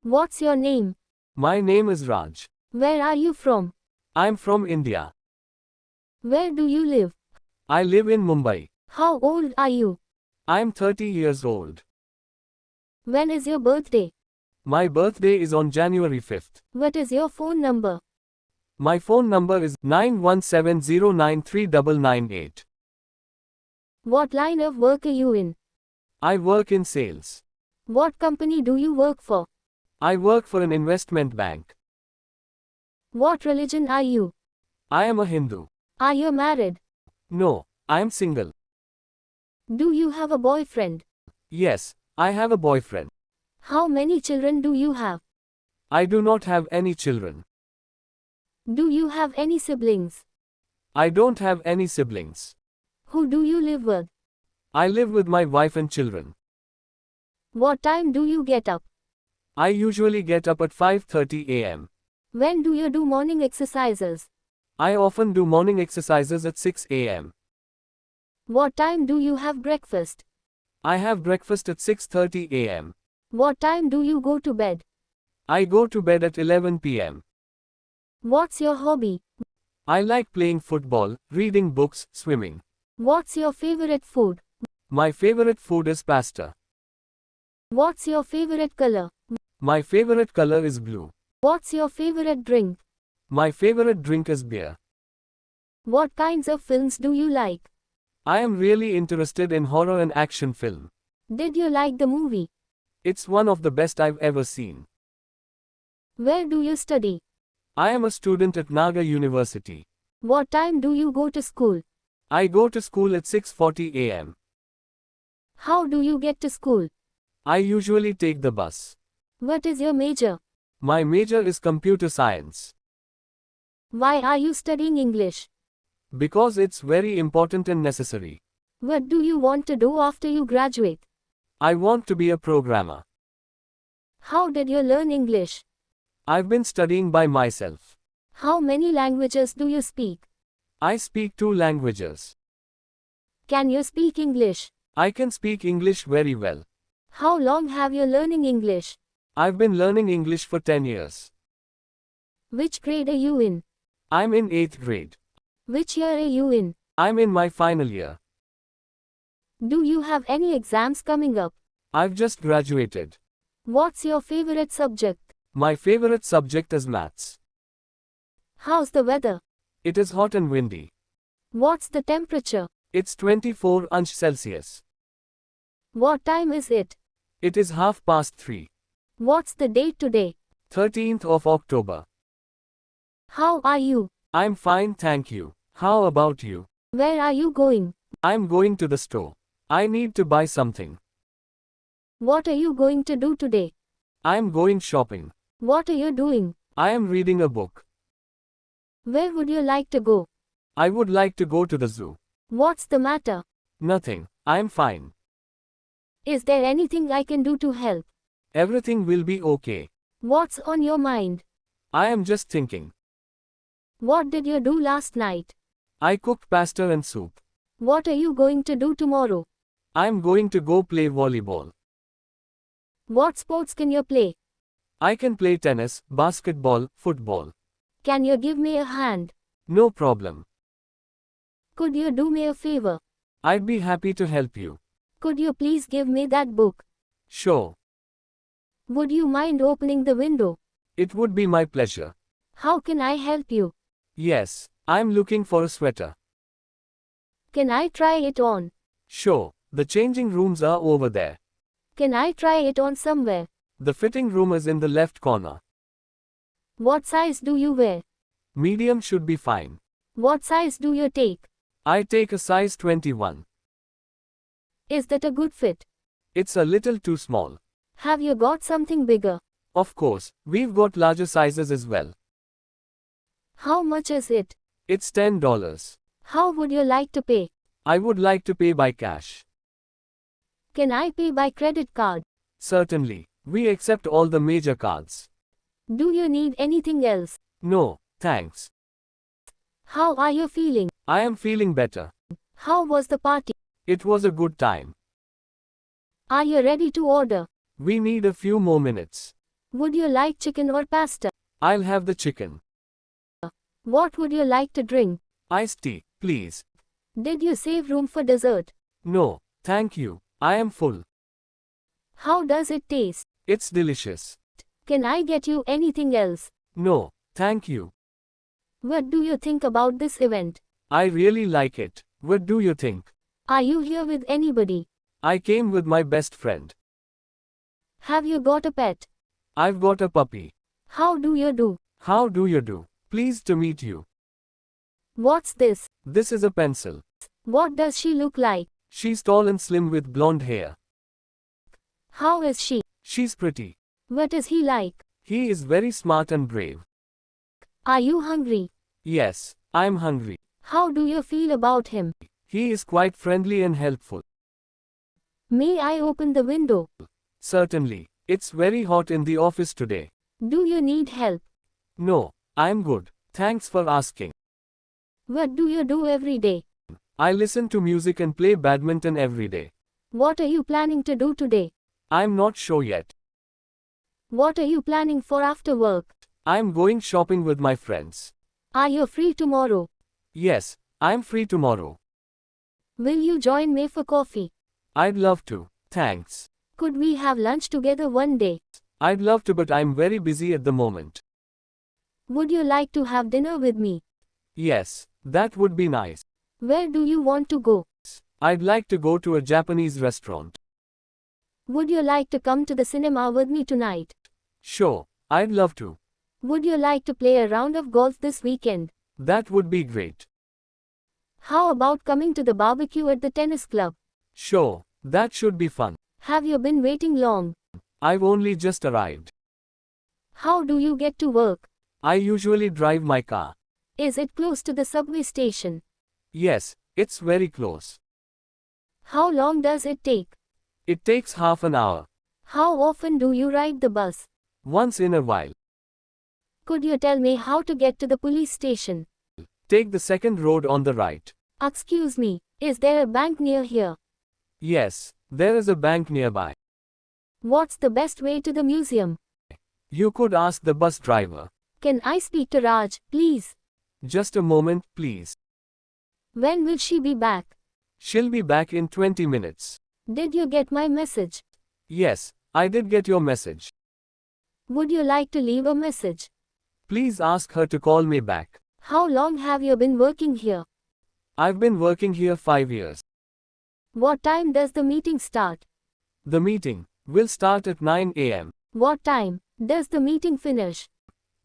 What's your name? My name is Raj. Where are you from? I'm from India. Where do you live? I live in Mumbai. How old are you? I'm 30 years old. When is your birthday? My birthday is on January 5th. What is your phone number? My phone number is 9170939998. What line of work are you in? I work in sales. What company do you work for? I work for an investment bank. What religion are you? I am a Hindu. Are you married? No, I am single. Do you have a boyfriend? Yes, I have a boyfriend. How many children do you have? I do not have any children. Do you have any siblings? I don't have any siblings. Who do you live with? I live with my wife and children. What time do you get up? I usually get up at 5:30 a.m. When do you do morning exercises? I often do morning exercises at 6 a.m. What time do you have breakfast? I have breakfast at 6:30 a.m. What time do you go to bed? I go to bed at 11 p.m. What's your hobby? I like playing football, reading books, swimming. What's your favorite food? My favorite food is pasta. What's your favorite color? My favorite color is blue. What's your favorite drink? My favorite drink is beer. What kinds of films do you like? I am really interested in horror and action film. Did you like the movie? It's one of the best I've ever seen. Where do you study? I am a student at Naga University. What time do you go to school? I go to school at 6:40 a.m. How do you get to school? I usually take the bus. What is your major? My major is computer science. Why are you studying English? Because it's very important and necessary. What do you want to do after you graduate? I want to be a programmer. How did you learn English? I've been studying by myself. How many languages do you speak? I speak 2 languages. Can you speak English? I can speak English very well. How long have you learning English? I've been learning English for 10 years. Which grade are you in? I'm in 8th grade. Which year are you in? I'm in my final year. Do you have any exams coming up? I've just graduated. What's your favorite subject? My favorite subject is maths. How's the weather? It is hot and windy. What's the temperature? It's 24°C. What time is it? It is 3:30. What's the date today? 13th of October. How are you? I'm fine, thank you. How about you? Where are you going? I'm going to the store. I need to buy something. What are you going to do today? I'm going shopping. What are you doing? I am reading a book. Where would you like to go? I would like to go to the zoo. What's the matter? Nothing. I'm fine. Is there anything I can do to help? Everything will be okay. What's on your mind? I am just thinking. What did you do last night? I cooked pasta and soup. What are you going to do tomorrow? I'm going to go play volleyball. What sports can you play? I can play tennis, basketball, football. Can you give me a hand? No problem. Could you do me a favor? I'd be happy to help you. Could you please give me that book? Sure. Would you mind opening the window? It would be my pleasure. How can I help you? Yes, I'm looking for a sweater. Can I try it on? Sure, the changing rooms are over there. Can I try it on somewhere? The fitting room is in the left corner. What size do you wear? Medium should be fine. What size do you take? I take a size 21. Is that a good fit? It's a little too small. Have you got something bigger? Of course, we've got larger sizes as well. How much is it? It's $10. How would you like to pay? I would like to pay by cash. Can I pay by credit card? Certainly, we accept all the major cards. Do you need anything else? No, thanks. How are you feeling? I am feeling better. How was the party? It was a good time. Are you ready to order? We need a few more minutes. Would you like chicken or pasta? I'll have the chicken. What would you like to drink? Iced tea, please. Did you save room for dessert? No, thank you. I am full. How does it taste? It's delicious. Can I get you anything else? No, thank you. What do you think about this event? I really like it. What do you think? Are you here with anybody? I came with my best friend. Have you got a pet? I've got a puppy. How do you do? How do you do? Pleased to meet you. What's this? This is a pencil. What does she look like? She's tall and slim with blonde hair. How is she? She's pretty. What is he like? He is very smart and brave. Are you hungry? Yes, I'm hungry. How do you feel about him? He is quite friendly and helpful. May I open the window? Certainly. It's very hot in the office today. Do you need help? No, I'm good. Thanks for asking. What do you do every day? I listen to music and play badminton every day. What are you planning to do today? I'm not sure yet. What are you planning for after work? I'm going shopping with my friends. Are you free tomorrow? Yes, I'm free tomorrow. Will you join me for coffee? I'd love to. Thanks. Could we have lunch together one day? I'd love to, but I'm very busy at the moment. Would you like to have dinner with me? Yes, that would be nice. Where do you want to go? I'd like to go to a Japanese restaurant. Would you like to come to the cinema with me tonight? Sure, I'd love to. Would you like to play a round of golf this weekend? That would be great. How about coming to the barbecue at the tennis club? Sure, that should be fun. Have you been waiting long? I've only just arrived. How do you get to work? I usually drive my car. Is it close to the subway station? Yes, it's very close. How long does it take? It takes half an hour. How often do you ride the bus? Once in a while. Could you tell me how to get to the police station? Take the second road on the right. Excuse me, is there a bank near here? Yes, there is a bank nearby. What's the best way to the museum? You could ask the bus driver. Can I speak to Raj, please? Just a moment, please. When will she be back? She'll be back in 20 minutes. Did you get my message? Yes, I did get your message. Would you like to leave a message? Please ask her to call me back. How long have you been working here? I've been working here 5 years. What time does the meeting start? The meeting will start at 9 a.m. What time does the meeting finish?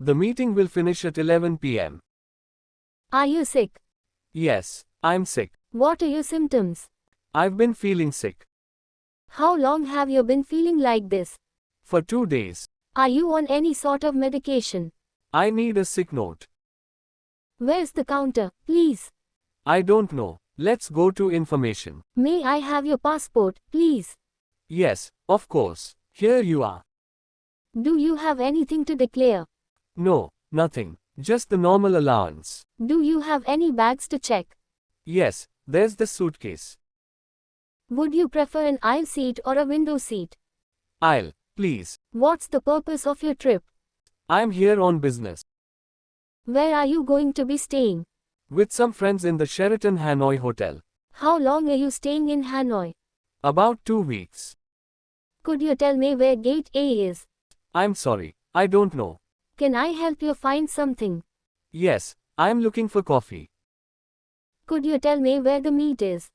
The meeting will finish at 11 p.m. Are you sick? Yes, I'm sick. What are your symptoms? I've been feeling sick. How long have you been feeling like this? For 2 days. Are you on any sort of medication? I need a sick note. Where's the counter, please? I don't know. Let's go to information. May I have your passport, please? Yes, of course. Here you are. Do you have anything to declare? No, nothing. Just the normal allowance. Do you have any bags to check? Yes, there's the suitcase. Would you prefer an aisle seat or a window seat? Aisle, please. What's the purpose of your trip? I'm here on business. Where are you going to be staying? With some friends in the Sheraton Hanoi Hotel. How long are you staying in Hanoi? About 2 weeks. Could you tell me where Gate A is? I'm sorry, I don't know. Can I help you find something? Yes, I'm looking for coffee. Could you tell me where the meat is?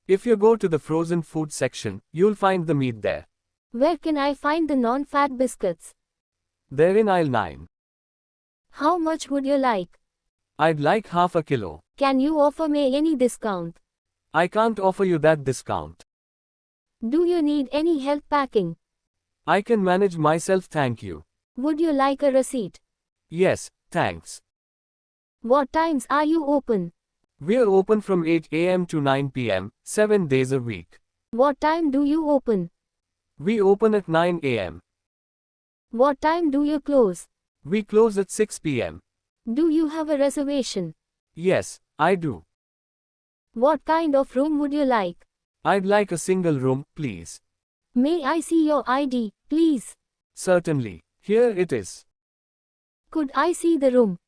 If you go to the frozen food section, you'll find the meat there. Where can I find the non-fat biscuits? They're in aisle 9. How much would you like? I'd like half a kilo. Can you offer me any discount? I can't offer you that discount. Do you need any help packing? I can manage myself, thank you. Would you like a receipt? Yes, thanks. What times are you open? We're open from 8 a.m. to 9 p.m., 7 days a week. What time do you open? We open at 9 a.m. What time do you close? We close at 6 p.m. Do you have a reservation? Yes, I do. What kind of room would you like? I'd like a single room, please. May I see your ID, please? Certainly. Here it is. Could I see the room?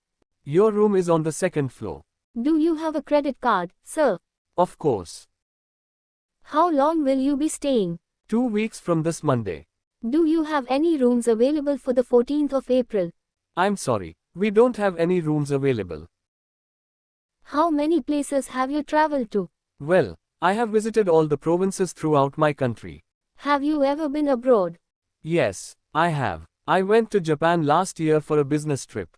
Your room is on the second floor. Do you have a credit card, sir? Of course. How long will you be staying? 2 weeks from this Monday. Do you have any rooms available for the 14th of April? I'm sorry, we don't have any rooms available. How many places have you traveled to? Well, I have visited all the provinces throughout my country. Have you ever been abroad? Yes, I have. I went to Japan last year for a business trip.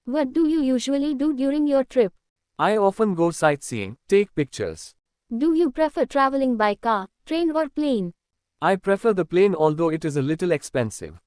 What do you usually do during your trip? I often go sightseeing, take pictures. Do you prefer traveling by car, train or plane? I prefer the plane although it is a little expensive.